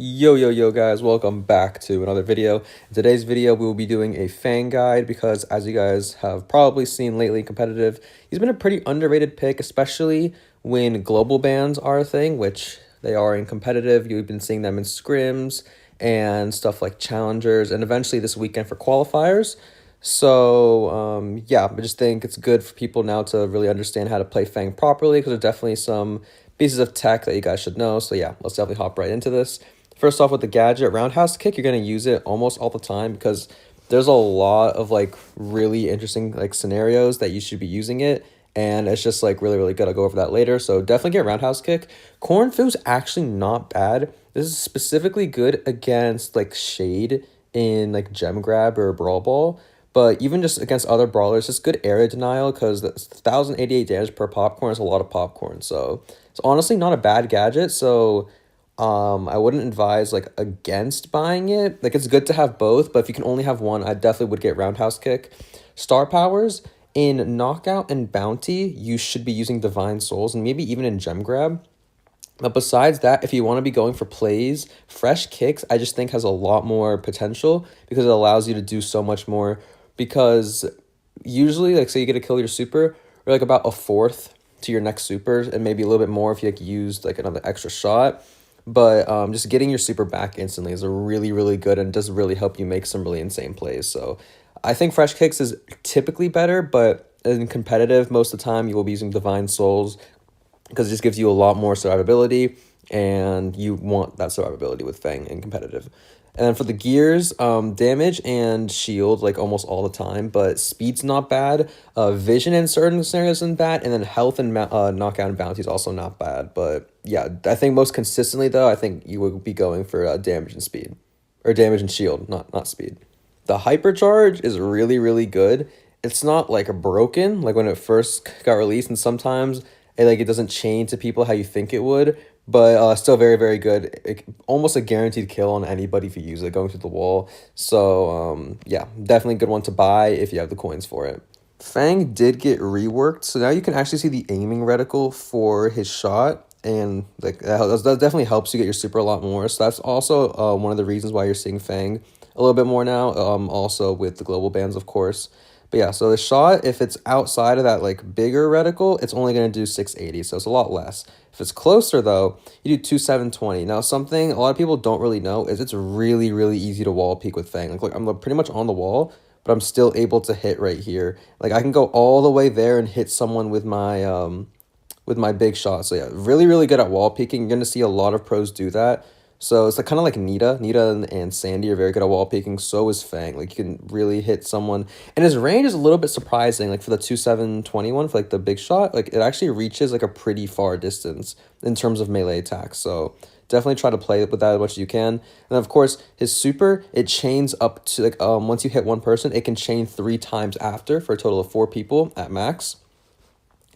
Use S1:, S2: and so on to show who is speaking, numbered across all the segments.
S1: Yo guys, welcome back to another video. In today's video we will be doing a Fang guide because as you guys have probably seen lately in competitive, he's been a pretty underrated pick, especially when global bans are a thing, which they are in competitive. You've been seeing them in scrims and stuff like challengers and eventually this weekend for qualifiers. So yeah, I just think it's good for people now to really understand how to play Fang properly because there's definitely some pieces of tech that you guys should know. So yeah, let's definitely hop right into this. First off, with the gadget roundhouse kick, you're going to use it almost all the time because there's a lot of like really interesting like scenarios that you should be using it, and it's just like really good. I'll go over that later. So definitely get roundhouse kick. Corn Foo's actually not bad. This is specifically good against like shade in like gem grab or brawl ball, but even just against other brawlers, it's good area denial because the 1088 damage per popcorn is a lot of popcorn. So it's honestly not a bad gadget. So I wouldn't advise like against buying it. Like it's good to have both, but if you can only have one, I definitely would get roundhouse kick. Star powers in knockout and bounty, you should be using divine souls and maybe even in gem grab. But besides that, if you want to be going for plays, fresh kicks, I just think has a lot more potential because it allows you to do so much more. Because usually, like say you get to kill your super, or like about a fourth to your next supers, and maybe a little bit more if you like used like another extra shot. But just getting your super back instantly is a really good and does really help you make some really insane plays. So I think fresh kicks is typically better, but in competitive, most of the time you will be using divine souls because it just gives you a lot more survivability, and you want that survivability with Fang in competitive. And then for the gears, damage and shield like almost all the time, but speed's not bad. Vision in certain scenarios isn't bad, and then health and knockout and bounty is also not bad. But yeah, I think most consistently though, I think you would be going for damage and speed, or damage and shield, not speed. The hypercharge is really good. It's not like broken like when it first got released, and sometimes it doesn't chain to people how you think it would, but still very good. Almost a guaranteed kill on anybody if you use it going through the wall. So yeah, definitely a good one to buy if you have the coins for it. Fang did get reworked, so now you can actually see the aiming reticle for his shot, and like that definitely helps you get your super a lot more. So that's also one of the reasons why you're seeing Fang a little bit more now, also with the global bans, of course. But yeah, so the shot, if it's outside of that like bigger reticle, it's only going to do 680, so it's a lot less. If it's closer though, you do 2720. Now something a lot of people don't really know is it's really easy to wall peek with Fang. Like I'm pretty much on the wall, but I'm still able to hit right here. Like I can go all the way there and hit someone with my big shot. So yeah, really good at wall peeking. You're going to see a lot of pros do that. So it's like kind of like Nita and Sandy are very good at wall peeking. So is Fang. Like you can really hit someone, and his range is a little bit surprising. Like for the 2721 for like the big shot, like it actually reaches like a pretty far distance in terms of melee attacks. So definitely try to play with that as much as you can. And of course his super, it chains up to like once you hit one person, it can chain 3 times after for a total of 4 people at max.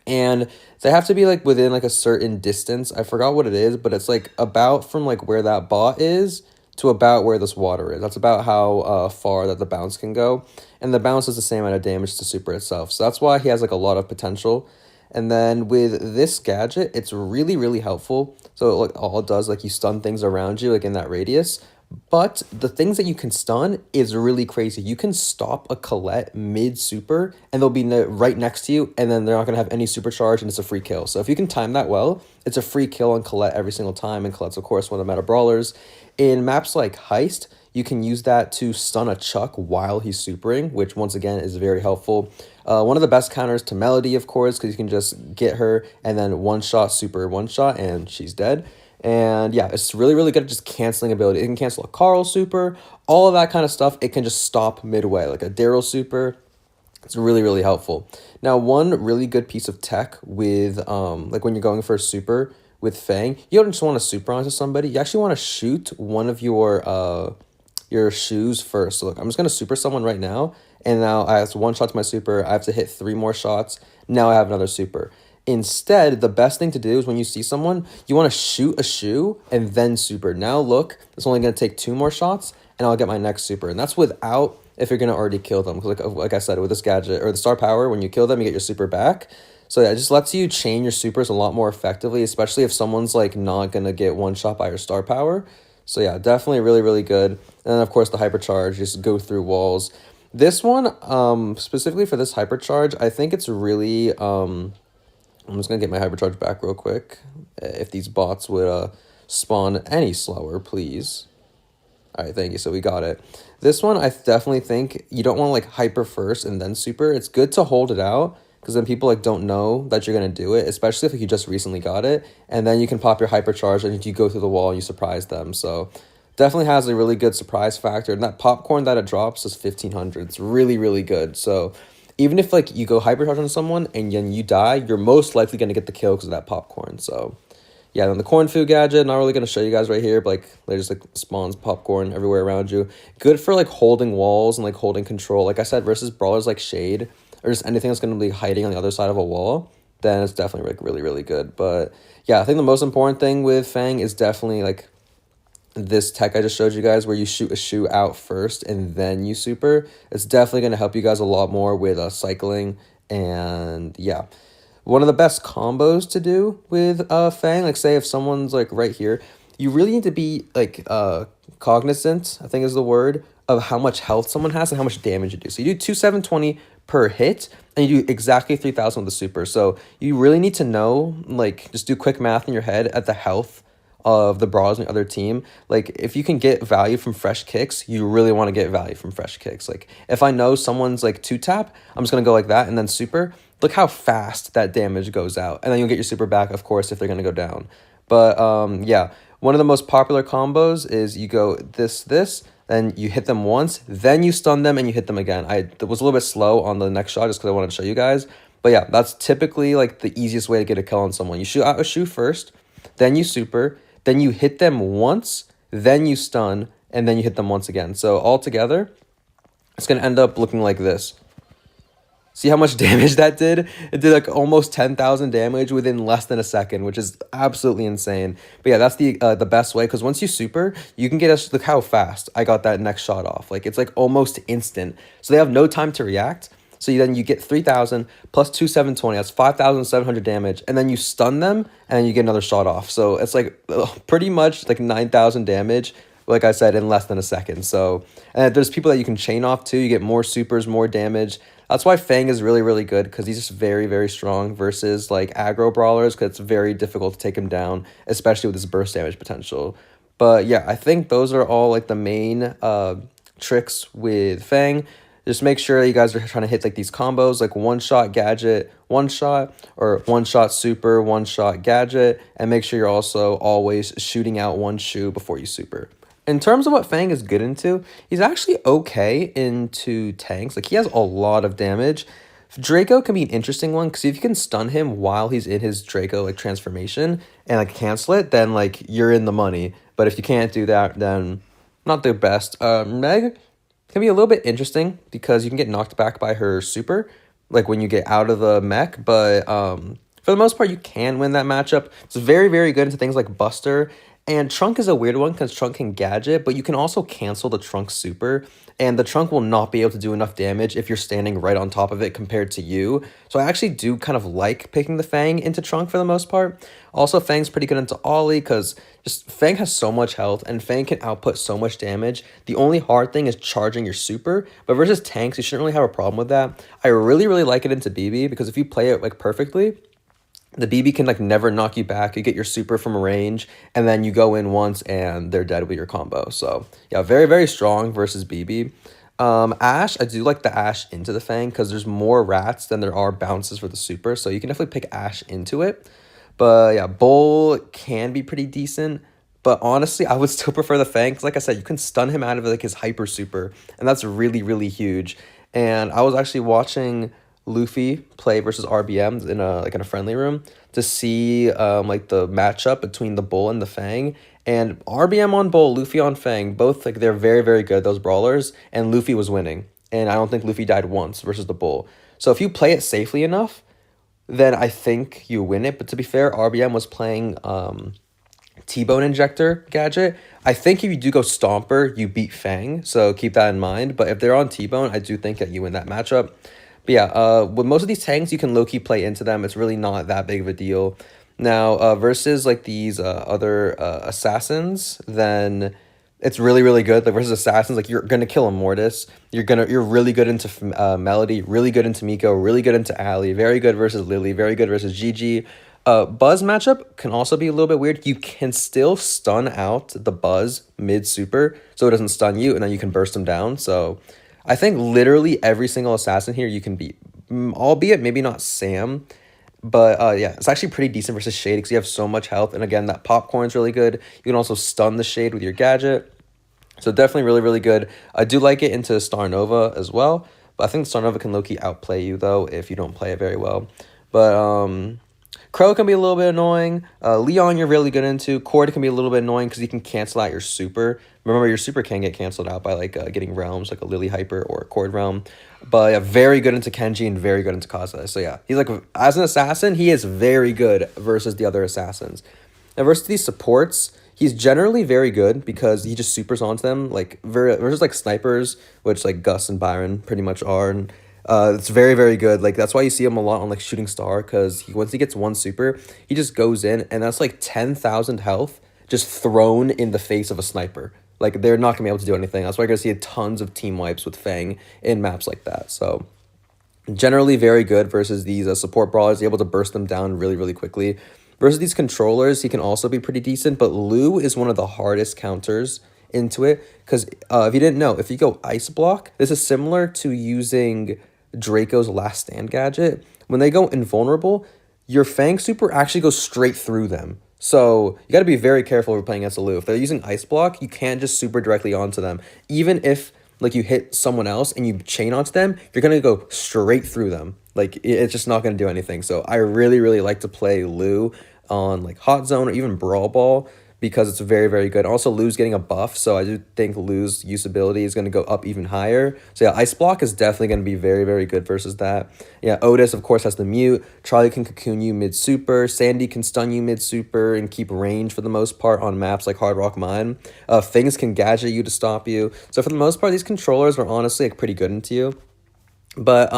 S1: And they have to be like within like a certain distance. I forgot what it is, but it's like about from like where that bot is to about where this water is. That's about how far that the bounce can go. And the bounce is the same amount of damage to super itself. So that's why he has like a lot of potential. And then with this gadget, it's really helpful. So like all it does, like you stun things around you like in that radius. But the things that you can stun is really crazy. You can stop a Colette mid-super, and they'll be right next to you, and then they're not going to have any supercharge, and it's a free kill. So if you can time that well, it's a free kill on Colette every single time, and Colette's, of course, one of the meta brawlers. In maps like Heist, you can use that to stun a Chuck while he's supering, which, once again, is very helpful. One of the best counters to Melody, of course, because you can just get her, and then one-shot, super one-shot, and she's dead. And yeah, it's really good at just canceling ability. It can cancel a Carl super, all of that kind of stuff. It can just stop midway, like a Daryl super. It's really helpful. Now, one really good piece of tech with like when you're going for a super with Fang, you don't just want to super onto somebody. You actually want to shoot one of your shoes first. So look, I'm just gonna super someone right now, and now I have 1 shot to my super. I have to hit 3 more shots. Now I have another super. Instead, the best thing to do is when you see someone, you want to shoot a shoe and then super. Now look, it's only going to take 2 more shots, and I'll get my next super. And that's without if you're going to already kill them. Like I said, with this gadget, or the star power, when you kill them, you get your super back. So yeah, it just lets you chain your supers a lot more effectively, especially if someone's like not going to get one shot by your star power. So yeah, definitely really, really good. And then of course the hypercharge, just go through walls. This one, specifically for this hypercharge, I think it's really, I'm just gonna get my hypercharge back real quick. If these bots would spawn any slower, please. All right, thank you. So we got it. This one, I definitely think you don't want to like hyper first and then super. It's good to hold it out because then people like don't know that you're gonna do it, especially if you just recently got it, and then you can pop your hypercharge and you go through the wall and you surprise them. So definitely has a really good surprise factor. And that popcorn that it drops is 1500. It's really, really good. So even if like you go hypercharge on someone and then you die, you're most likely gonna get the kill because of that popcorn. So yeah, then the corn food gadget, not really going to show you guys right here, but like they just like spawns popcorn everywhere around you. Good for like holding walls and like holding control. Like I said, versus brawlers like Shade or just anything that's going to be hiding on the other side of a wall, then it's definitely like really, really good. But yeah, I think the most important thing with Fang is definitely like this tech I just showed you guys where you shoot a shoe out first and then you super. It's definitely going to help you guys a lot more with cycling. And yeah, one of the best combos to do with Fang, like say if someone's like right here, you really need to be like cognizant, I think is the word, of how much health someone has and how much damage you do. So you do 2720 per hit and you do exactly 3000 with the super. So you really need to know, like just do quick math in your head at the health of the brawlers on the other team. Like if you can get value from fresh kicks, you really want to get value from fresh kicks. Like if I know someone's like 2-tap, I'm just gonna go like that and then super. Look how fast that damage goes out, and then you'll get your super back, of course, if they're gonna go down. But yeah, one of the most popular combos is you go this, then you hit them once, then you stun them and you hit them again. I was a little bit slow on the next shot just because I wanted to show you guys. But yeah, that's typically like the easiest way to get a kill on someone. You shoot out a shoe first, then you super, then you hit them once, then you stun, and then you hit them once again. So all together, it's going to end up looking like this. See how much damage that did? It did like almost 10,000 damage within less than a second, which is absolutely insane. But yeah, that's the best way, because once you super, you can get us, look how fast I got that next shot off. Like it's like almost instant. So they have no time to react. So then you get 3,000 plus 2,720. That's 5,700 damage. And then you stun them and then you get another shot off. So it's like pretty much like 9,000 damage, like I said, in less than a second. So and there's people that you can chain off too. You get more supers, more damage. That's why Fang is really, really good, because he's just very, very strong versus like aggro brawlers, because it's very difficult to take him down, especially with his burst damage potential. But yeah, I think those are all like the main tricks with Fang. Just make sure you guys are trying to hit like these combos, like one-shot gadget, one-shot, or one-shot super, one-shot gadget, and make sure you're also always shooting out one shoe before you super. In terms of what Fang is good into, he's actually okay into tanks. Like he has a lot of damage. Draco can be an interesting one, because if you can stun him while he's in his Draco like transformation and like cancel it, then like you're in the money. But if you can't do that, then not the best. Meg can be a little bit interesting because you can get knocked back by her super, like when you get out of the mech. But for the most part, you can win that matchup. It's very, very good into things like Buster. And Trunk is a weird one because Trunk can gadget, but you can also cancel the Trunk super, and the Trunk will not be able to do enough damage if you're standing right on top of it compared to you. So I actually do kind of like picking the Fang into Trunk for the most part. Also, Fang's pretty good into Ollie because just Fang has so much health and Fang can output so much damage. The only hard thing is charging your super, but versus tanks, you shouldn't really have a problem with that. I really, really like it into BB because if you play it like perfectly, the BB can like never knock you back. You get your super from range, and then you go in once and they're dead with your combo. So yeah, very, very strong versus BB. Ash, I do like the Ash into the Fang because there's more rats than there are bounces for the super. So you can definitely pick Ash into it. But yeah, Bull can be pretty decent. But honestly, I would still prefer the Fang because like I said, you can stun him out of like his hyper super. And that's really, really huge. And I was actually watching Luffy play versus RBM in a friendly room to see like the matchup between the Bull and the Fang, and RBM on Bull, Luffy on Fang, both like they're very, very good, those brawlers, and Luffy was winning, and I don't think Luffy died once versus the Bull. So if you play it safely enough, then I think you win it. But to be fair, RBM was playing T-Bone Injector gadget. I think if you do go Stomper, you beat Fang, so keep that in mind. But if they're on T-Bone, I do think that you win that matchup. But yeah, with most of these tanks, you can low-key play into them. It's really not that big of a deal. Now, versus like these other assassins, then it's really really good. Like versus assassins, like you're gonna kill a Mortis. You're really good into Melody, really good into Miko, really good into Ali. Very good versus Lily, very good versus Gigi. Buzz matchup can also be a little bit weird. You can still stun out the Buzz mid super, so it doesn't stun you, and then you can burst them down. So I think literally every single assassin here you can beat, albeit maybe not Sam. But yeah, it's actually pretty decent versus Shade because you have so much health. And again, that popcorn is really good. You can also stun the Shade with your gadget. So definitely really, really good. I do like it into Star Nova as well. But I think Star Nova can low-key outplay you, though, if you don't play it very well. But Crow can be a little bit annoying. Leon you're really good into. Cord can be a little bit annoying because you can cancel out your super. Remember, your super can get canceled out by like getting realms, like a Lily Hyper or a Cord realm. But yeah, very good into Kenji and very good into Kaza. So yeah, he's like, as an assassin, he is very good versus the other assassins. Now versus these supports, he's generally very good because he just supers onto them, like versus like snipers, which like Gus and Byron pretty much are. And it's very, very good. Like, that's why you see him a lot on, like, Shooting Star, because once he gets one super, he just goes in, and that's, like, 10,000 health just thrown in the face of a sniper. Like, they're not going to be able to do anything. That's why you're going to see tons of team wipes with Fang in maps like that. So, generally very good versus these support brawlers, able to burst them down really, really quickly. Versus these controllers, he can also be pretty decent, but Lu is one of the hardest counters into it, because if you didn't know, if you go Ice Block, this is similar to using Draco's Last Stand gadget. When they go invulnerable, your Fang super actually goes straight through them. So you got to be very careful if you're playing against a Lu. If they're using Ice Block, you can't just super directly onto them. Even if like you hit someone else and you chain onto them, you're going to go straight through them. Like it's just not going to do anything. So I really, really like to play Lu on like Hot Zone or even Brawl Ball, because it's very, very good. Also, Lu's getting a buff, so I do think Lu's usability is going to go up even higher. So yeah, Ice Block is definitely going to be very, very good versus that. Yeah, Otis, of course, has the mute. Charlie can cocoon you mid-super. Sandy can stun you mid-super and keep range for the most part on maps like Hard Rock Mine. Things can gadget you to stop you. So for the most part, these controllers are honestly like pretty good into you. But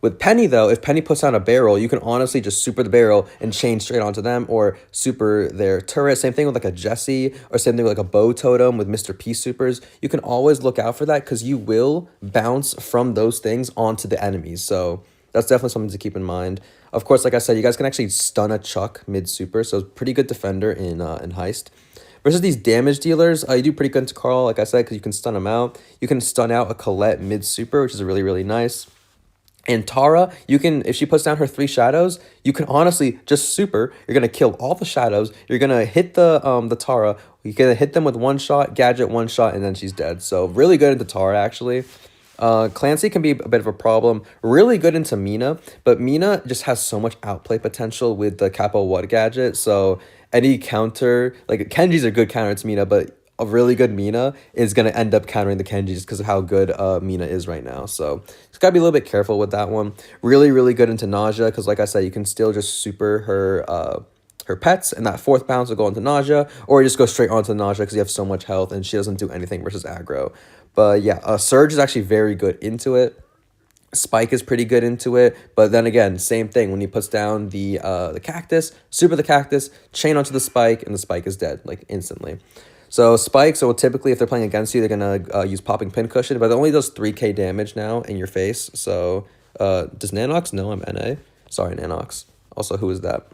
S1: with Penny, though, if Penny puts down a barrel, you can honestly just super the barrel and chain straight onto them, or super their turret. Same thing with like a Jessie, or same thing with like a Bow Totem with Mr. P supers. You can always look out for that, because you will bounce from those things onto the enemies. So that's definitely something to keep in mind. Of course, like I said, you guys can actually stun a Chuck mid-super, so pretty good defender in Heist. Versus these damage dealers, you do pretty good into Carl, like I said, because you can stun him out. You can stun out a Colette mid-super, which is really, really nice. And Tara, you can, if she puts down her 3 shadows, you can honestly just super. You're going to kill all the shadows. You're going to hit the Tara. You're going to hit them with 1 shot, gadget 1 shot, and then she's dead. So really good into Tara, actually. Clancy can be a bit of a problem. Really good into Mina, but Mina just has so much outplay potential with the Capo What gadget. So any counter, like Kenji's a good counter to Mina, but a really good Mina is going to end up countering the Kenji just because of how good Mina is right now. So just got to be a little bit careful with that one. Really, really good into Nausea, because like I said, you can still just super her pets, and that 4th bounce will go into Nausea, or you just go straight onto Nausea because you have so much health and she doesn't do anything versus aggro. But yeah, Surge is actually very good into it. Spike is pretty good into it, but then again, same thing. When he puts down the cactus, super the cactus, chain onto the Spike, and the Spike is dead, like instantly. So Spike, so typically if they're playing against you, they're going to use Popping Pincushion, but it only does 3k damage now in your face. So does Nanox? No, I'm NA. Sorry, Nanox. Also, who is that?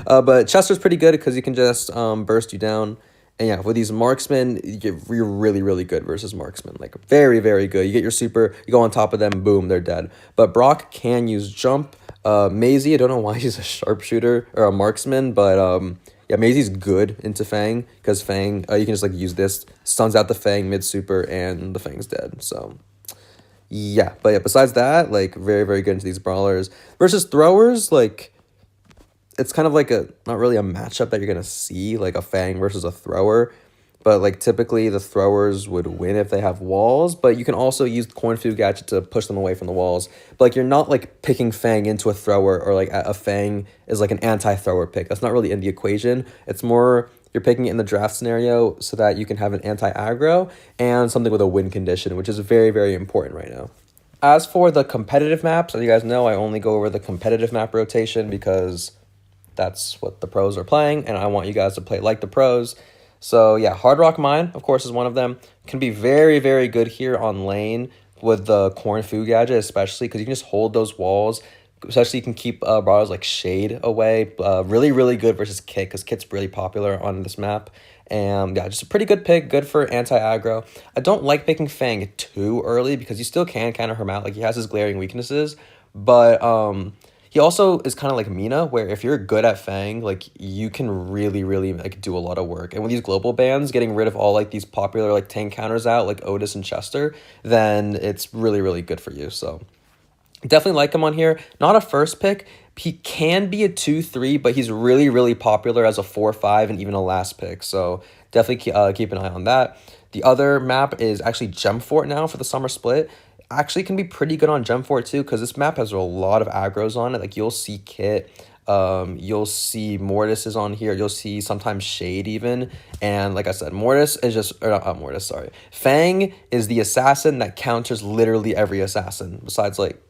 S1: But Chester's pretty good because he can just burst you down. And yeah, with these marksmen, you're really, really good versus marksmen. Like, very, very good. You get your super, you go on top of them, boom, they're dead. But Brock can use jump. Maisie, I don't know why she's a sharpshooter or a marksman, but yeah, Maisie's good into Fang, because Fang, you can just like use this, stuns out the Fang mid-super, and the Fang's dead. So yeah, but yeah, besides that, like, very, very good into these brawlers. Versus throwers, like, it's kind of like not really a matchup that you're going to see, like a Fang versus a thrower. But like typically the throwers would win if they have walls, but you can also use the Corn Food gadget to push them away from the walls. But like you're not like picking Fang into a thrower, or like a Fang is like an anti-thrower pick. That's not really in the equation. It's more you're picking it in the draft scenario so that you can have an anti-aggro and something with a win condition, which is very, very important right now. As for the competitive maps, as you guys know, I only go over the competitive map rotation because That's what the pros are playing, and I want you guys to play like the pros. So yeah, Hard Rock Mine, of course, is one of them. Can be very, very good here on lane with the Corn Fu gadget, especially because you can just hold those walls. Especially you can keep brawlers like Shade away. Really, really good versus Kit, because Kit's really popular on this map. And yeah, just a pretty good pick, good for anti-aggro. I don't like picking Fang too early because you still can counter him out. Like, he has his glaring weaknesses, but he also is kind of like Mina, where if you're good at Fang, like, you can really, really like do a lot of work. And with these global bans, getting rid of all like these popular like tank counters out, like Otis and Chester, then it's really, really good for you. So definitely like him on here. Not a first pick. He can be a 2-3, but he's really, really popular as a 4-5 and even a last pick. So definitely keep an eye on that. The other map is actually Gem Fort now for the summer split. Actually can be pretty good on Gem Fort too, because this map has a lot of aggros on it. Like, you'll see Kit, you'll see Mortis is on here, you'll see sometimes Shade even. And like I said, Mortis is just, or not Mortis, sorry. Fang is the assassin that counters literally every assassin, besides like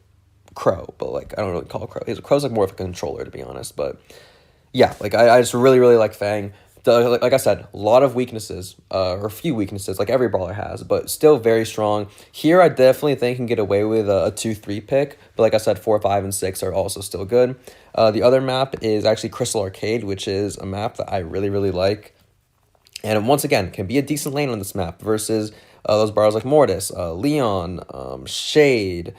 S1: Crow, but like I don't really call Crow. Crow's like more of a controller, to be honest. But yeah, like I just really, really like Fang. Like I said, a lot of weaknesses, or a few weaknesses, like every brawler has, but still very strong. Here, I definitely think can get away with a 2-3 pick, but like I said, 4, 5, and 6 are also still good. The other map is actually Crystal Arcade, which is a map that I really, really like. And once again, can be a decent lane on this map versus those brawlers like Mortis, Leon, Shade,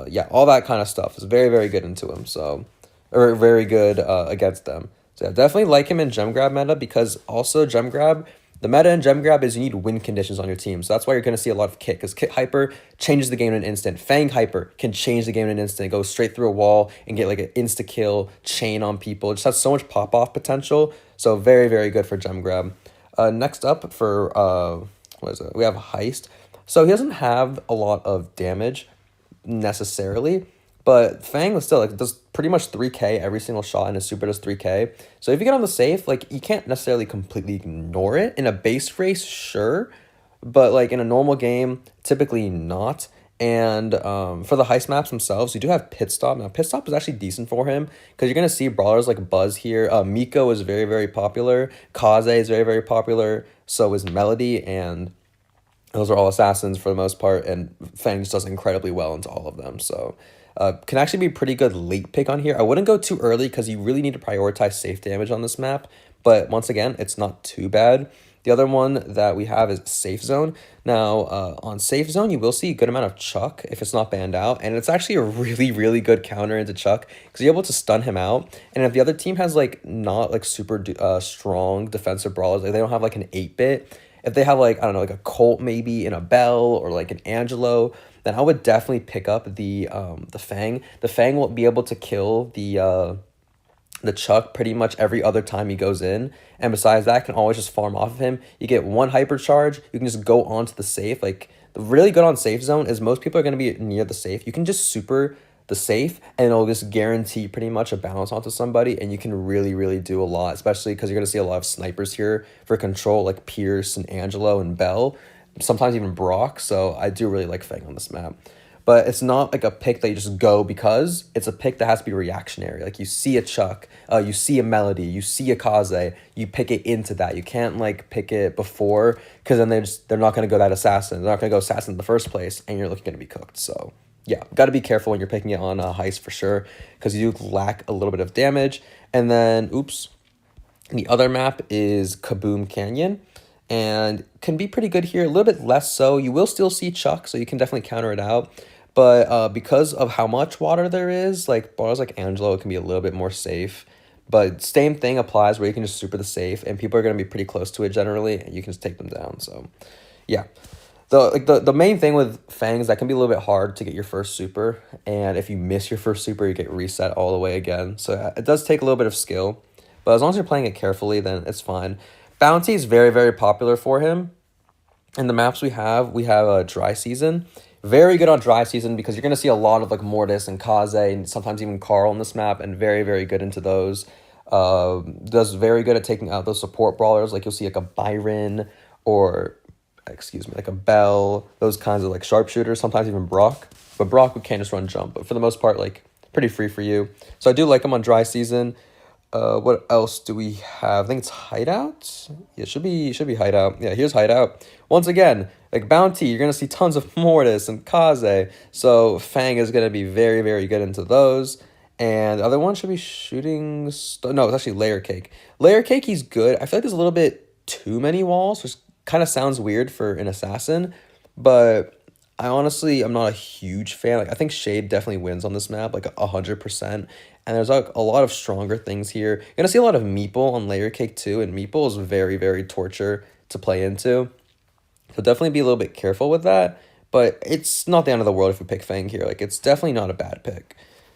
S1: yeah, all that kind of stuff is very, very good into him. So, or very good against them. So yeah, definitely like him in Gem Grab meta, because also Gem Grab, the meta in Gem Grab is you need win conditions on your team. So that's why you're going to see a lot of Kit, because Kit Hyper changes the game in an instant. Fang Hyper can change the game in an instant, go straight through a wall and get like an insta-kill chain on people. It just has so much pop-off potential. So very, very good for Gem Grab. Next up for, what is it? We have Heist. So he doesn't have a lot of damage necessarily, but Fang was still like does pretty much 3k every single shot, and his super does 3k. So if you get on the safe, like, you can't necessarily completely ignore it. In a base race, sure, but like in a normal game, typically not. And for the heist maps themselves, you do have Pit Stop. Now, Pit Stop is actually decent for him, because you're going to see brawlers like Buzz here. Miko is very, very popular. Kaze is very, very popular. So is Melody, and those are all assassins for the most part, and Fang just does incredibly well into all of them. So can actually be a pretty good late pick on here. I wouldn't go too early, because you really need to prioritize safe damage on this map. But once again, it's not too bad. The other one that we have is Safe Zone. Now, on Safe Zone, you will see a good amount of Chuck if it's not banned out. And it's actually a really, really good counter into Chuck, because you're able to stun him out. And if the other team has, like, not, like, super strong defensive brawlers, like they don't have, like, an 8-bit. If they have, like, I don't know, like a Colt maybe and a Bell, or, like, an Angelo, then I would definitely pick up the Fang. The Fang will be able to kill the Chuck pretty much every other time he goes in, and besides that, can always just farm off of him. You get one hypercharge, you can just go onto the safe. Like, the really good on Safe Zone is most people are going to be near the safe. You can just super the safe, and it'll just guarantee pretty much a bounce onto somebody, and you can really, really do a lot, especially because you're going to see a lot of snipers here for control, like Pierce and Angelo and Bell, sometimes even Brock. So I do really like Fang on this map. But it's not like a pick that you just go, because it's a pick that has to be reactionary. Like, you see a Chuck, you see a Melody, you see a Kaze, you pick it into that. You can't, like, pick it before, because then they're not going to go that assassin. They're not going to go assassin in the first place, and you're looking to be cooked. So, yeah, got to be careful when you're picking it on a heist for sure, because you do lack a little bit of damage. And then, oops, the other map is Kaboom Canyon, and can be pretty good here. A little bit less so. You will still see Chuck, so you can definitely counter it out. But because of how much water there is, like brawlers like Angelo, it can be a little bit more safe. But same thing applies, where you can just super the safe, and people are going to be pretty close to it generally, and you can just take them down. So, yeah. The main thing with Fang is that can be a little bit hard to get your first super, and if you miss your first super, you get reset all the way again. So it does take a little bit of skill, but as long as you're playing it carefully, then it's fine. Bounty is very, very popular for him. In the maps we have a Dry Season. Very good on Dry Season, because you're going to see a lot of like Mortis and Kaze and sometimes even Carl on this map, and very, very good into those. Does very good at taking out those support brawlers. Like, you'll see like a Byron, or, excuse me, like a Bell, those kinds of like sharpshooters, sometimes even Brock. But Brock can't just run jump, but for the most part, like, pretty free for you. So I do like him on Dry Season. What else do we have? I think it's Hideout. Yeah, it should be Hideout. Yeah, here's Hideout. Once again, like Bounty, you're gonna see tons of Mortis and Kaze. So Fang is gonna be very, very good into those. And the other one should be no, it's actually Layer Cake. Layer Cake, he's good. I feel like there's a little bit too many walls, which kind of sounds weird for an assassin, but I'm not a huge fan. Like I think Shade definitely wins on this map, like 100%. And there's like a lot of stronger things here. You're gonna see a lot of Meeple on Layer Cake too, and Meeple is very, very torture to play into. So definitely be a little bit careful with that. But it's not the end of the world if you pick Fang here. Like it's definitely not a bad pick.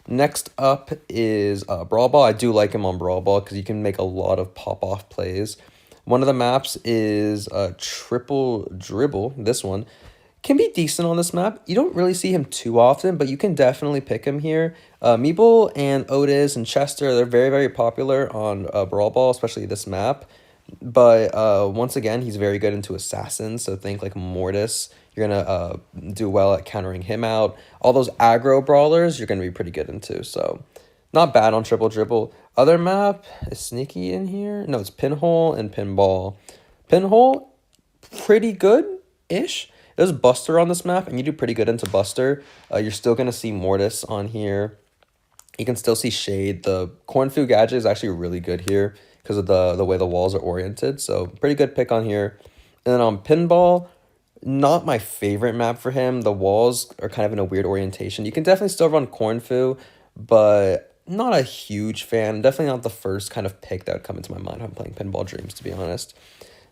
S1: Next up is Brawl Ball. I do like him on Brawl Ball because you can make a lot of pop-off plays. One of the maps is Triple Dribble. This one can be decent on this map. You don't really see him too often, but you can definitely pick him here. Meeple and Otis and Chester, they're very, very popular on Brawl Ball, especially this map. But once again, he's very good into assassins, so think like Mortis. You're going to do well at countering him out. All those aggro brawlers, you're going to be pretty good into, so not bad on Triple Dribble. Other map, is Sneaky in here? No, it's Pinhole and Pinball. Pinhole, pretty good-ish. There's Buster on this map, and you do pretty good into Buster. You're still going to see Mortis on here. You can still see Shade. The Cornfu gadget is actually really good here because of the way the walls are oriented. So pretty good pick on here. And then on Pinball, not my favorite map for him. The walls are kind of in a weird orientation. You can definitely still run Cornfu, but not a huge fan. Definitely not the first kind of pick that would come into my mind when I'm playing Pinball Dreams, to be honest.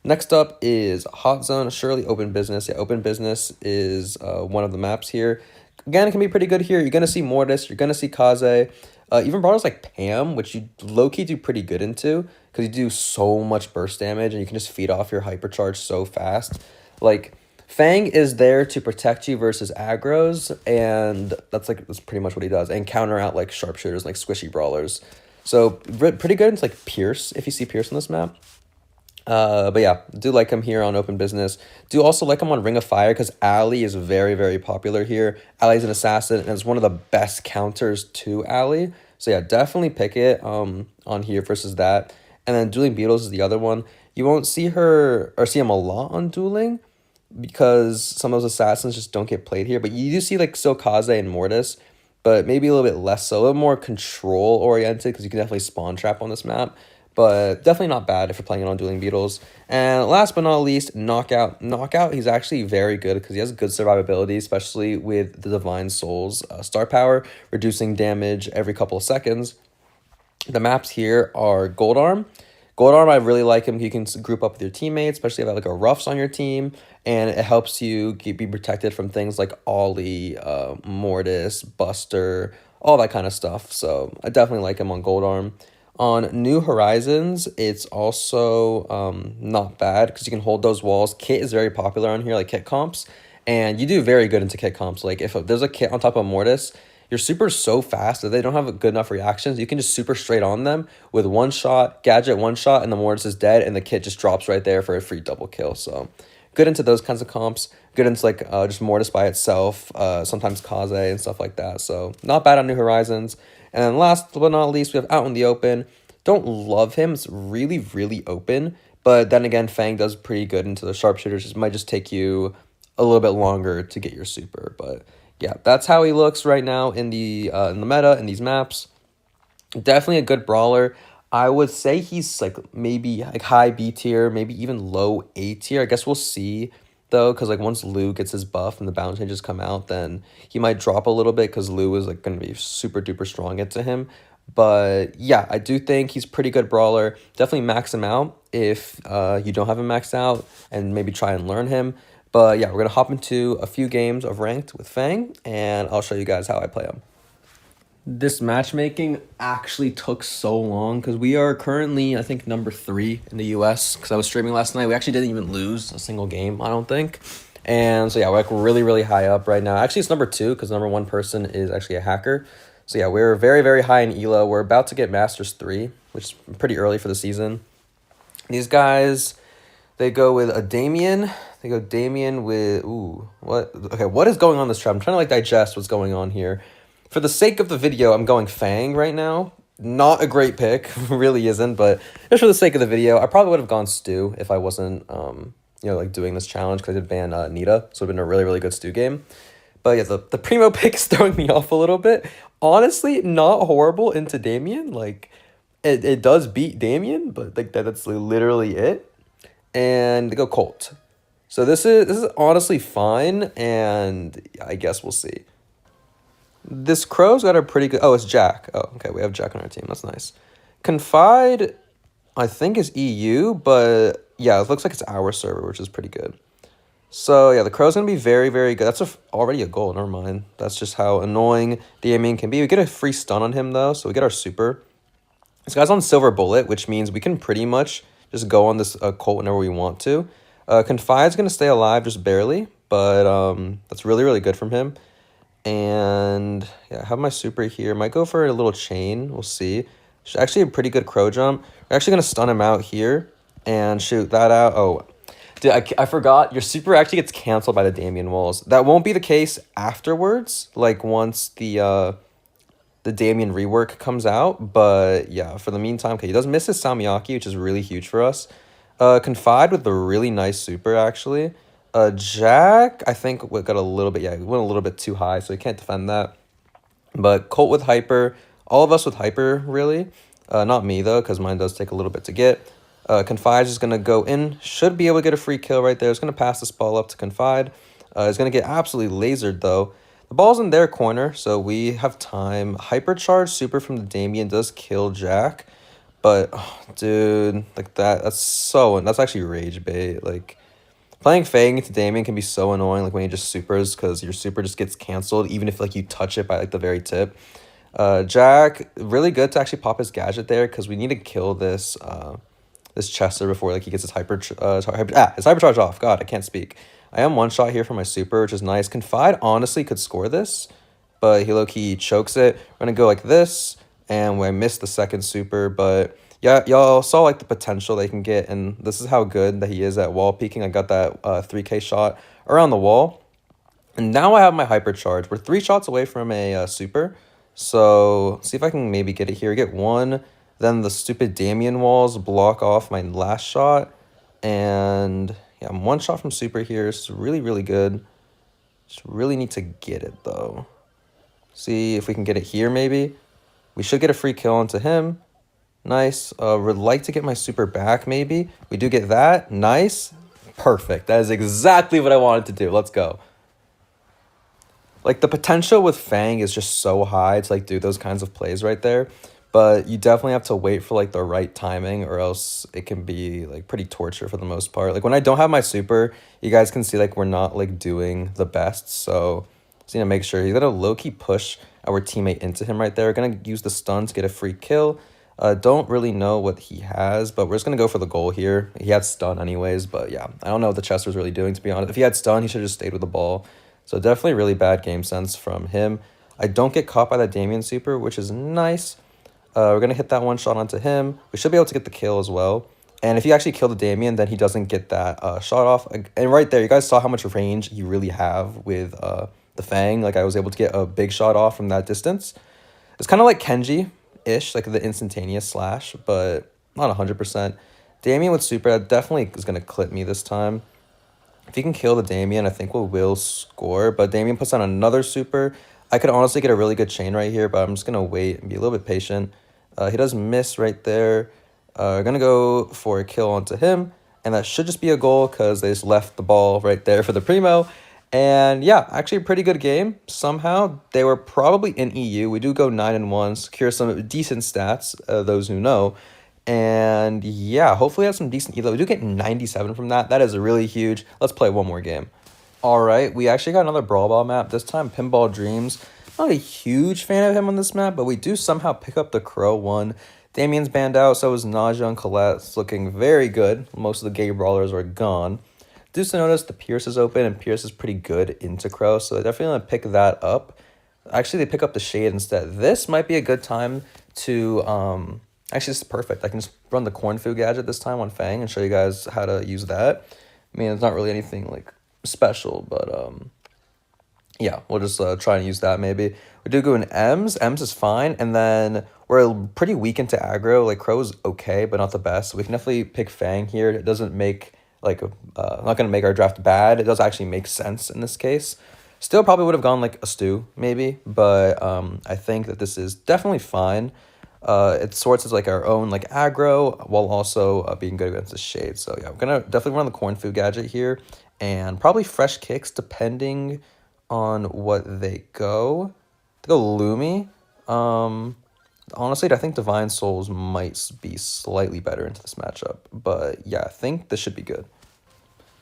S1: Next up is Hot Zone, surely Open Business. Yeah, Open Business is one of the maps here. Again, it can be pretty good here. You're going to see Mortis. You're going to see Kaze. Even brawlers like Pam, which you low-key do pretty good into because you do so much burst damage and you can just feed off your hypercharge so fast. Like, Fang is there to protect you versus aggros, and that's pretty much what he does. And counter out like sharpshooters, like squishy brawlers. So pretty good into like Pierce, if you see Pierce on this map. But yeah, do like him here on Open Business. Do also like him on Ring of Fire because Ali is very, very popular here. Ali's an assassin and it's one of the best counters to Ali. So yeah, definitely pick it on here versus that. And then Dueling Beetles is the other one. You won't see her or see him a lot on Dueling because some of those assassins just don't get played here. But you do see like Kaze and Mortis, but maybe a little bit less so. A little more control oriented because you can definitely spawn trap on this map. But definitely not bad if you're playing it on Dueling Beetles. And last but not least, Knockout. Knockout, he's actually very good because he has good survivability, especially with the Divine Souls star power, reducing damage every couple of seconds. The maps here are Gold Arm. Gold Arm, I really like him. You can group up with your teammates, especially if you have like a Ruffs on your team. And it helps you be protected from things like Ollie, Mortis, Buster, all that kind of stuff. So I definitely like him on Gold Arm. On New Horizons, it's also not bad because you can hold those walls. Kit is very popular on here, like kit comps, and you do very good into kit comps. Like if there's a kit on top of Mortis, your super's so fast that they don't have good enough reactions. You can just super straight on them with one shot, gadget one shot, and the Mortis is dead, and the kit just drops right there for a free double kill. So good into those kinds of comps. Good into like just Mortis by itself, sometimes Kaze and stuff like that. So not bad on New Horizons. And then last but not least, we have Out in the Open. Don't love him. It's really, really open. But then again, Fang does pretty good into the sharpshooters. It might just take you a little bit longer to get your super. But yeah, that's how he looks right now in the meta, in these maps. Definitely a good brawler. I would say he's like maybe like high B tier, maybe even low A tier. I guess we'll see though, because like once Lou gets his buff and the balance changes come out, then he might drop a little bit because Lou is like going to be super duper strong into him. But yeah, I do think he's pretty good brawler. Definitely max him out if you don't have him maxed out, and maybe try and learn him. But yeah, we're going to hop into a few games of ranked with Fang, and I'll show you guys how I play him. This matchmaking actually took so long because we are currently, I think, number 3 in the US because I was streaming last night. We actually didn't even lose a single game, I don't think. And so yeah, we're like really, really high up right now. Actually, it's number 2 because number 1 person is actually a hacker. So yeah, we're very, very high in ELO. We're about to get Masters 3, which is pretty early for the season. These guys, they go with a Damien. They go Damien with, ooh, what? Okay, what is going on in this trap? I'm trying to like digest what's going on here. For the sake of the video, I'm going Fang right now. Not a great pick, really isn't, but just for the sake of the video, I probably would have gone Stu if I wasn't, like doing this challenge because I did ban Nita, so it would have been a really, really good Stu game. But yeah, the Primo pick is throwing me off a little bit. Honestly, not horrible into Damien. Like, it does beat Damien, but like that's literally it. And they go Colt. So this is honestly fine, and I guess we'll see. This Crow's got a pretty good... Oh, it's Jack. Oh, okay, we have Jack on our team. That's nice. Confide, I think, is EU, but yeah, it looks like it's our server, which is pretty good. So yeah, the Crow's going to be very, very good. That's already a goal. Never mind. That's just how annoying Damien can be. We get a free stun on him, though, so we get our super. This guy's on Silver Bullet, which means we can pretty much just go on this Colt whenever we want to. Confide's going to stay alive just barely, but that's really, really good from him. And yeah, I have my super here. Might go for a little chain. We'll see. It's actually a pretty good Crow jump. We're actually going to stun him out here and shoot that out. Oh, dude, I forgot. Your super actually gets canceled by the Damien walls. That won't be the case afterwards, like once the Damien rework comes out. But yeah, for the meantime, okay, he does miss his Salmiakki, which is really huge for us. Confide with the really nice super, actually. Jack, I think we got a little bit, yeah, we went a little bit too high, so he can't defend that. But Colt with Hyper, all of us with Hyper, really. Not me, though, because mine does take a little bit to get. Confide is going to go in, should be able to get a free kill right there. It's going to pass this ball up to Confide. It's going to get absolutely lasered, though. The ball's in their corner, so we have time. Hypercharge super from the Damien does kill Jack. But, oh, dude, like that's actually rage bait, like... Playing Fang into Damien can be so annoying, like when he just supers, because your super just gets canceled, even if like you touch it by like the very tip. Jack, really good to actually pop his gadget there, because we need to kill this this Chester before like he gets his his hypercharge off. God, I can't speak. I am one shot here for my super, which is nice. Confide honestly could score this, but he low-key chokes it. We're gonna go like this, and I missed the second super, but yeah, y'all saw like the potential they can get, and this is how good that he is at wall peeking. I got that 3K shot around the wall, and now I have my hypercharge. We're 3 shots away from a super, so see if I can maybe get it here. Get one, then the stupid Damien walls block off my last shot, and yeah, I'm 1 shot from super here. It's really, really good. Just really need to get it though. See if we can get it here maybe. We should get a free kill onto him. Nice. Would like to get my super back, maybe. We do get that. Nice. Perfect. That is exactly what I wanted to do. Let's go. Like, the potential with Fang is just so high to, like, do those kinds of plays right there. But you definitely have to wait for, like, the right timing, or else it can be, like, pretty torture for the most part. Like, when I don't have my super, you guys can see, like, we're not, like, doing the best. So, just need to make sure. He's going to low-key push our teammate into him right there. We're going to use the stun to get a free kill. Don't really know what he has, but we're just going to go for the goal here. He had stun anyways, but yeah, I don't know what the Chester's really doing, to be honest. If he had stun, he should have just stayed with the ball. So definitely really bad game sense from him. I don't get caught by that Damien super, which is nice. We're going to hit that 1 shot onto him. We should be able to get the kill as well. And if you actually kill the Damien, then he doesn't get that shot off. And right there, you guys saw how much range you really have with the Fang. Like, I was able to get a big shot off from that distance. It's kind of like Kenji-ish, like the instantaneous slash, but not 100%. Damien with super, that definitely is going to clip me this time. If he can kill the Damien, I think we will score. But Damien puts on another super. I could honestly get a really good chain right here, but I'm just going to wait and be a little bit patient. He does miss right there. We're going to go for a kill onto him. And that should just be a goal because they just left the ball right there for the Primo. And yeah, actually a pretty good game. Somehow they were probably in EU. We do go 9-1, secure some decent stats, those who know. And yeah, hopefully have some decent elo. We do get 97 from that. That is really huge. Let's play one more game. All right, we actually got another Brawl Ball map. This time, Pinball Dreams. Not a huge fan of him on this map, but we do somehow pick up the Crow one. Damien's banned out, so is Naja and Colette. It's looking very good. Most of the gay brawlers are gone. Do also notice the Pierce is open, and Pierce is pretty good into Crow, so I definitely want to pick that up. Actually, they pick up the Shade instead. This might be a good time to... Actually, this is perfect. I can just run the Corn Food gadget this time on Fang and show you guys how to use that. I mean, it's not really anything, like, special, but Yeah, we'll just try and use that maybe. We do go in M's. M's is fine. And then we're pretty weak into aggro. Like Crow's okay, but not the best. We can definitely pick Fang here. It doesn't make like not gonna make our draft bad. It does actually make sense in this case. Still probably would have gone like a stew maybe, but I think that this is definitely fine. It sorts as like our own like aggro while also being good against the shade. So yeah, we're gonna definitely run the corn food gadget here and probably fresh kicks depending on what they go. They go Lumi. Honestly, I think Divine Souls might be slightly better into this matchup, but yeah, I think this should be good.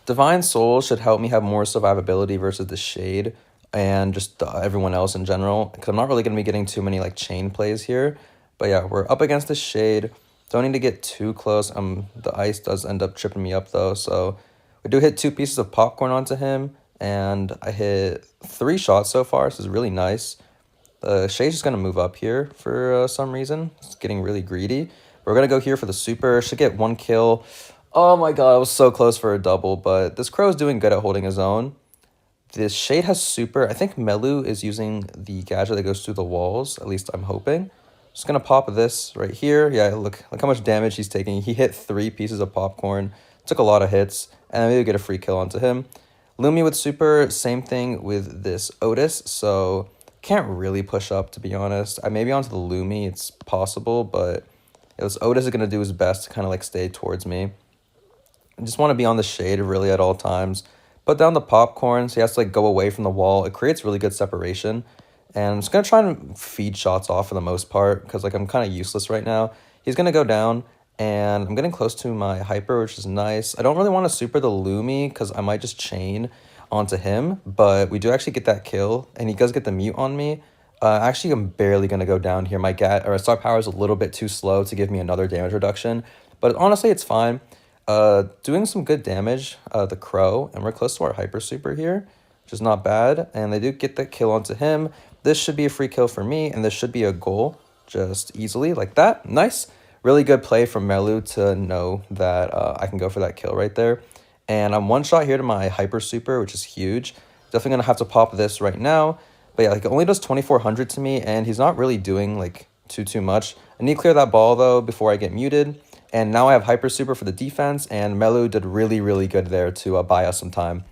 S1: Divine Souls should help me have more survivability versus the Shade and just everyone else in general, because I'm not really going to be getting too many like chain plays here. But yeah, we're up against the Shade. Don't need to get too close. The ice does end up tripping me up though, so we do hit 2 pieces of popcorn onto him, and I hit 3 shots so far, so it's really nice. The Shade's just going to move up here for some reason. It's getting really greedy. We're going to go here for the super. Should get 1 kill. Oh my god, I was so close for a double, but this Crow is doing good at holding his own. This Shade has super. I think Melu is using the gadget that goes through the walls. At least I'm hoping. Just going to pop this right here. Yeah, look how much damage he's taking. He hit 3 pieces of popcorn. Took a lot of hits. And maybe get a free kill onto him. Lumi with super. Same thing with this Otis. So can't really push up, to be honest. I maybe onto the Lumi. It's possible, but this Otis is going to do his best to kind of like stay towards me. I just want to be on the Shade really at all times. Put down the popcorn so he has to like go away from the wall. It creates really good separation. And I'm just going to try and feed shots off for the most part because like I'm kind of useless right now. He's going to go down and I'm getting close to my hyper, which is nice. I don't really want to super the Lumi because I might just chain onto him. But we do actually get that kill and he does get the mute on me. Actually, I'm barely going to go down here. My star power is a little bit too slow to give me another damage reduction. But honestly, it's fine. Doing some good damage, the Crow, and we're close to our hyper super here, which is not bad. And they do get the kill onto him. This should be a free kill for me, and this should be a goal just easily like that. Nice. Really good play from Melu to know that I can go for that kill right there. And I'm 1 shot here to my hyper super, which is huge. Definitely going to have to pop this right now. But yeah, like it only does 2400 to me, and he's not really doing like too much. I need to clear that ball though before I get muted. And now I have hyper super for the defense, and Melu did really good there to buy us some time.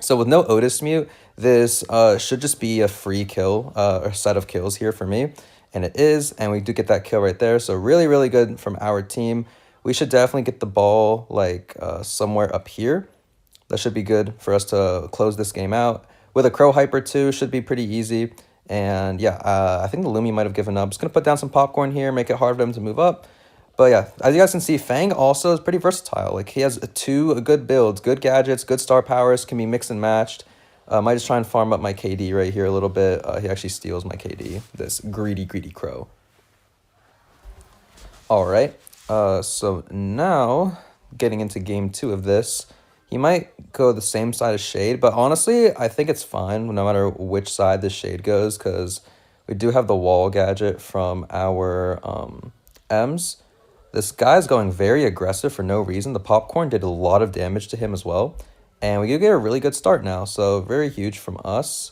S1: So with no Otis mute, this should just be a free kill, or set of kills here for me. And it is, and we do get that kill right there. So really good from our team. We should definitely get the ball like somewhere up here. That should be good for us to close this game out. With a Crow hyper too, should be pretty easy. And yeah, I think the Lumi might have given up. Just going to put down some popcorn here, make it hard for them to move up. But yeah, as you guys can see, Fang also is pretty versatile. Like he has 2 good builds, good gadgets, good star powers, can be mixed and matched. Might just try and farm up my KD right here a little bit. He actually steals my KD, this greedy Crow. All right, so now getting into game 2 of this, he might go the same side as Shade, but honestly, I think it's fine no matter which side the Shade goes because we do have the wall gadget from our M's. This guy's going very aggressive for no reason. The popcorn did a lot of damage to him as well. And we do get a really good start now. So very huge from us.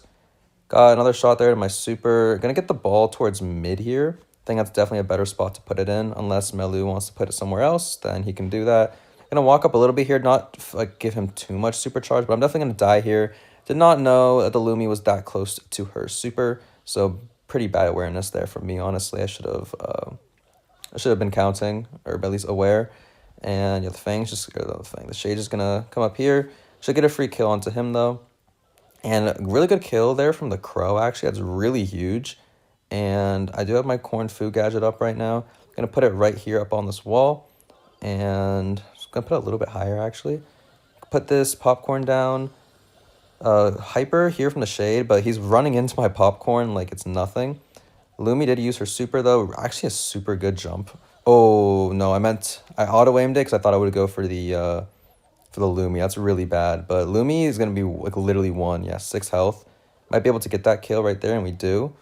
S1: Got another shot there to my super. Gonna get the ball towards mid here. I think that's definitely a better spot to put it in. Unless Melu wants to put it somewhere else, then he can do that. Gonna walk up a little bit here. Not like give him too much supercharge, but I'm definitely gonna die here. Did not know that the Lumi was that close to her super. So pretty bad awareness there from me, honestly. I should have been counting, or at least aware. And yeah, the Shade is gonna come up here. Should get a free kill onto him though. And a really good kill there from the Crow, actually. That's really huge. And I do have my corn food gadget up right now. I'm gonna put it right here up on this wall. And just gonna put it a little bit higher actually. Put this popcorn down. Hyper here from the Shade, but he's running into my popcorn like it's nothing. Lumi did use her super, though. Actually, a super good jump. Oh, no, I auto-aimed it because I thought I would go for the Lumi. That's really bad. But Lumi is going to be, like, literally 1. Yeah, 6 health. Might be able to get that kill right there, and we do.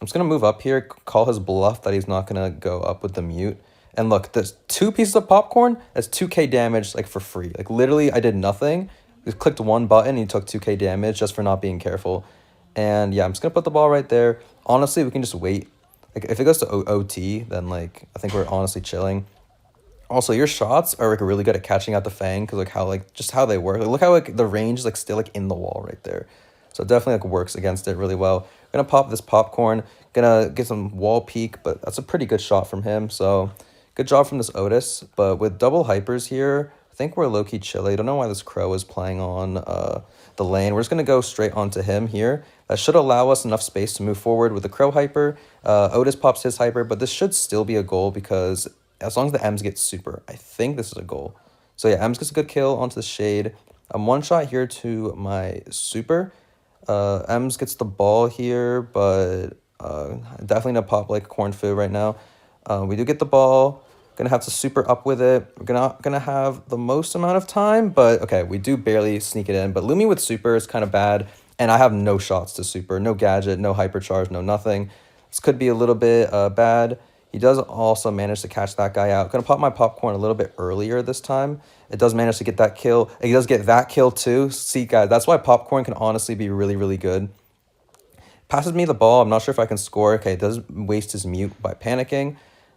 S1: I'm just going to move up here, call his bluff that he's not going to go up with the mute. And look, there's 2 pieces of popcorn. That's 2k damage, like, for free. Like, literally, I did nothing. he clicked one button and he took 2k damage just for not being careful. And yeah, I'm just gonna put the ball right there. Honestly, we can just wait. Like if it goes to OT, then like I think we're honestly chilling. Also, your shots are like really good at catching out the Fang because like how like just how they work. Like, look how like the range is like still like in the wall right there. So it definitely like works against it really well. Gonna pop this popcorn. Gonna get some wall peek, but that's a pretty good shot from him. So good job from this Otis. But with double hypers here, I think we're low-key chilly. I don't know why this Crow is playing on the lane. We're just gonna go straight onto him here. That should allow us enough space to move forward with the Crow hyper. Otis pops his hyper, but this should still be a goal because as long as the Ems get super, I think this is a goal. So yeah, Ems gets a good kill onto the Shade. I'm one shot here to my super. Ems gets the ball here, but definitely gonna pop like corn food right now. We do get the ball. Gonna have to super up with it. We're gonna have the most amount of time, but okay, we do barely sneak it in. But Lumi with super is kind of bad, and I have no shots to super, no gadget, no hypercharge, no nothing. This could be a little bit bad. He does also manage to catch that guy out. Gonna pop my popcorn a little bit earlier this time. It does manage to get that kill. He does get that kill too. See, guys, that's why popcorn can honestly be really, really good. Passes me the ball. I'm not sure if I can score. Okay, it does waste his mute by panicking.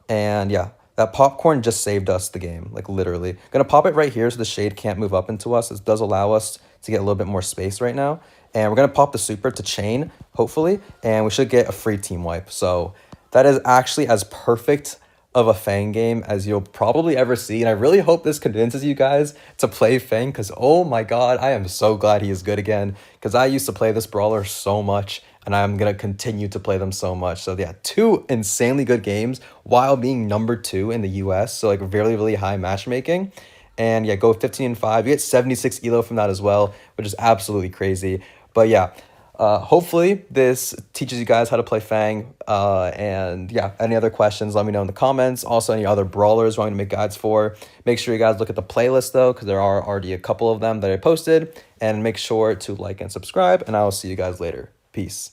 S1: And yeah, that popcorn just saved us the game, like literally. Gonna pop it right here so the Shade can't move up into us. This does allow us to get a little bit more space right now. And we're gonna pop the super to chain, hopefully, and we should get a free team wipe. So that is actually as perfect of a Fang game as you'll probably ever see. And I really hope this convinces you guys to play Fang because, oh my god, I am so glad he is good again because I used to play this brawler so much and I'm going to continue to play them so much. So yeah, 2 insanely good games while being number 2 in the US. So like really, really high matchmaking. And yeah, go 15-5. You get 76 elo from that as well, which is absolutely crazy. But yeah, hopefully this teaches you guys how to play Fang. And yeah, any other questions, let me know in the comments. Also, any other brawlers wanting to make guides for. Make sure you guys look at the playlist though, because there are already a couple of them that I posted. And make sure to like and subscribe, and I will see you guys later. Peace.